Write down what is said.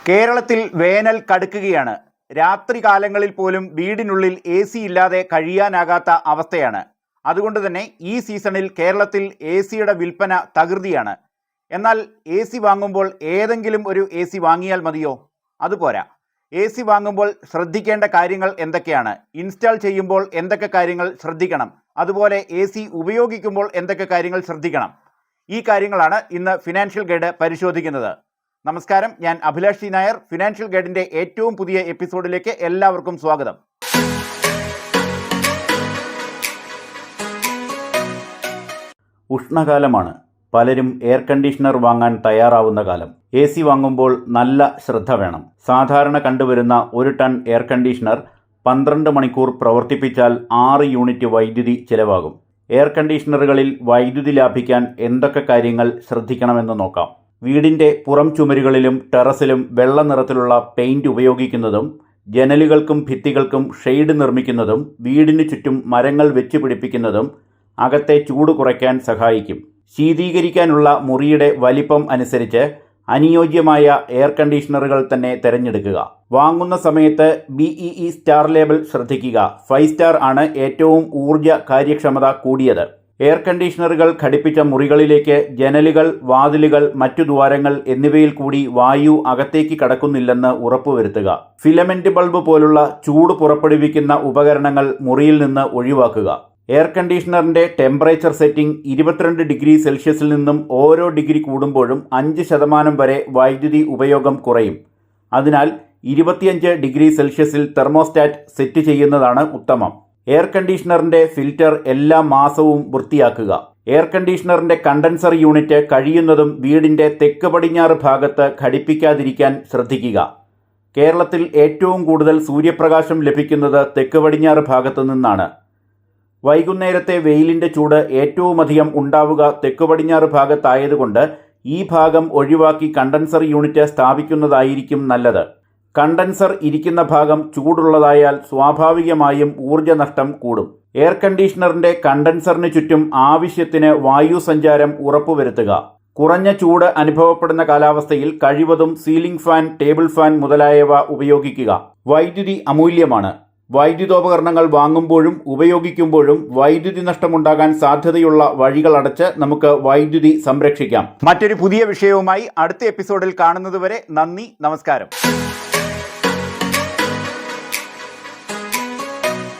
കേരളത്തിൽ വേനൽ കടുക്കുകയാണ്. രാത്രികാലങ്ങളിൽ പോലും വീടിനുള്ളിൽ AC ഇല്ലാതെ കഴിയാനാകാത്ത അവസ്ഥയാണ്. അതുകൊണ്ട് തന്നെ ഈ സീസണിൽ കേരളത്തിൽ ACയുടെ വിൽപ്പന തകൃതിയാണ്. എന്നാൽ AC വാങ്ങുമ്പോൾ ഏതെങ്കിലും ഒരു AC വാങ്ങിയാൽ മതിയോ? അതുപോരാ. AC വാങ്ങുമ്പോൾ ശ്രദ്ധിക്കേണ്ട കാര്യങ്ങൾ എന്തൊക്കെയാണ്? ഇൻസ്റ്റാൾ ചെയ്യുമ്പോൾ എന്തൊക്കെ കാര്യങ്ങൾ ശ്രദ്ധിക്കണം? അതുപോലെ AC ഉപയോഗിക്കുമ്പോൾ എന്തൊക്കെ കാര്യങ്ങൾ ശ്രദ്ധിക്കണം? ഈ കാര്യങ്ങളാണ് ഇന്ന് ഫിനാൻഷ്യൽ ഗൈഡ് പരിശോധിക്കുന്നത്. നമസ്കാരം, ഞാൻ അഭിലാഷ് നായർ. ഫിനാൻഷ്യൽ ഗൈഡിൻ്റെ ഏറ്റവും പുതിയ എപ്പിസോഡിലേക്ക് എല്ലാവർക്കും സ്വാഗതം. ഉഷ്ണകാലമാണ്. പലരും എയർ കണ്ടീഷണർ വാങ്ങാൻ തയ്യാറാവുന്ന കാലം. AC വാങ്ങുമ്പോൾ നല്ല ശ്രദ്ധ വേണം. സാധാരണ കണ്ടുവരുന്ന 1 ടൺ എയർ കണ്ടീഷണർ 12 മണിക്കൂർ പ്രവർത്തിപ്പിച്ചാൽ 6 യൂണിറ്റ് വൈദ്യുതി ചിലവാകും. എയർ കണ്ടീഷണറുകളിൽ വൈദ്യുതി ലാഭിക്കാൻ എന്തൊക്കെ കാര്യങ്ങൾ ശ്രദ്ധിക്കണമെന്ന് നോക്കാം. വീടിൻ്റെ പുറം ചുമരുകളിലും ടെറസിലും വെള്ള നിറത്തിലുള്ള പെയിന്റ് ഉപയോഗിക്കുന്നതും ജനലുകൾക്കും ഭിത്തികൾക്കും ഷെയ്ഡ് നിർമ്മിക്കുന്നതും വീടിനു ചുറ്റും മരങ്ങൾ വെച്ച് പിടിപ്പിക്കുന്നതും അകത്തെ ചൂട് കുറയ്ക്കാൻ സഹായിക്കും. ശീതീകരിക്കാനുള്ള മുറിയുടെ വലിപ്പം അനുസരിച്ച് അനുയോജ്യമായ എയർ കണ്ടീഷണറുകൾ തന്നെ തിരഞ്ഞെടുക്കുക. വാങ്ങുന്ന സമയത്ത് BEE സ്റ്റാർ ലേബൽ ശ്രദ്ധിക്കുക. 5 സ്റ്റാർ ആണ് ഏറ്റവും ഊർജ്ജ കാര്യക്ഷമത കൂടിയത്. എയർ കണ്ടീഷണറുകൾ ഘടിപ്പിച്ച മുറികളിലേക്ക് ജനലുകൾ, വാതിലുകൾ, മറ്റു ദ്വാരങ്ങൾ എന്നിവയിൽ കൂടി വായു അകത്തേക്ക് കടക്കുന്നില്ലെന്ന് ഉറപ്പുവരുത്തുക. ഫിലമെന്റ് ബൾബ് പോലുള്ള ചൂട് പുറപ്പെടുവിക്കുന്ന ഉപകരണങ്ങൾ മുറിയിൽ നിന്ന് ഒഴിവാക്കുക. എയർ കണ്ടീഷണറിൻ്റെ ടെമ്പറേച്ചർ സെറ്റിംഗ് 22 ഡിഗ്രി സെൽഷ്യസിൽ നിന്നും ഓരോ ഡിഗ്രി കൂടുമ്പോഴും 5% വരെ വൈദ്യുതി ഉപയോഗം കുറയും. അതിനാൽ 25 ഡിഗ്രി സെൽഷ്യസിൽ തെർമോസ്റ്റാറ്റ് സെറ്റ് ചെയ്യുന്നതാണ് ഉത്തമം. എയർ കണ്ടീഷണറിൻ്റെ ഫിൽറ്റർ എല്ലാ മാസവും വൃത്തിയാക്കുക. എയർ കണ്ടീഷണറിൻ്റെ കണ്ടൻസർ യൂണിറ്റ് കഴിയുന്നതും വീടിൻ്റെ തെക്ക് പടിഞ്ഞാറ് ഭാഗത്ത് ഘടിപ്പിക്കാതിരിക്കാൻ ശ്രദ്ധിക്കുക. കേരളത്തിൽ ഏറ്റവും കൂടുതൽ സൂര്യപ്രകാശം ലഭിക്കുന്നത് തെക്ക് പടിഞ്ഞാറ് ഭാഗത്തു നിന്നാണ്. വൈകുന്നേരത്തെ വെയിലിൻ്റെ ചൂട് ഏറ്റവുമധികം ഉണ്ടാവുക തെക്ക് പടിഞ്ഞാറ് ഭാഗത്തായതുകൊണ്ട് ഈ ഭാഗം ഒഴിവാക്കി കണ്ടൻസർ യൂണിറ്റ് സ്ഥാപിക്കുന്നതായിരിക്കും നല്ലത്. കണ്ടൻസർ ഇരിക്കുന്ന ഭാഗം ചൂടുള്ളതായാൽ സ്വാഭാവികമായും ഊർജ്ജ നഷ്ടം കൂടും. എയർ കണ്ടീഷണറിൻ്റെ കണ്ടൻസറിന് ചുറ്റും ആവശ്യത്തിന് വായു സഞ്ചാരം ഉറപ്പുവരുത്തുക. കുറഞ്ഞ ചൂട് അനുഭവപ്പെടുന്ന കാലാവസ്ഥയിൽ കഴിവതും സീലിംഗ് ഫാൻ, ടേബിൾ ഫാൻ മുതലായവ ഉപയോഗിക്കുക. വൈദ്യുതി അമൂല്യമാണ്. വൈദ്യുതോപകരണങ്ങൾ വാങ്ങുമ്പോഴും ഉപയോഗിക്കുമ്പോഴും വൈദ്യുതി നഷ്ടമുണ്ടാകാൻ സാധ്യതയുള്ള വഴികൾ അടച്ച് നമുക്ക് വൈദ്യുതി സംരക്ഷിക്കാം. മറ്റൊരു പുതിയ വിഷയവുമായി അടുത്ത എപ്പിസോഡിൽ കാണുന്നതുവരെ നന്ദി, നമസ്കാരം.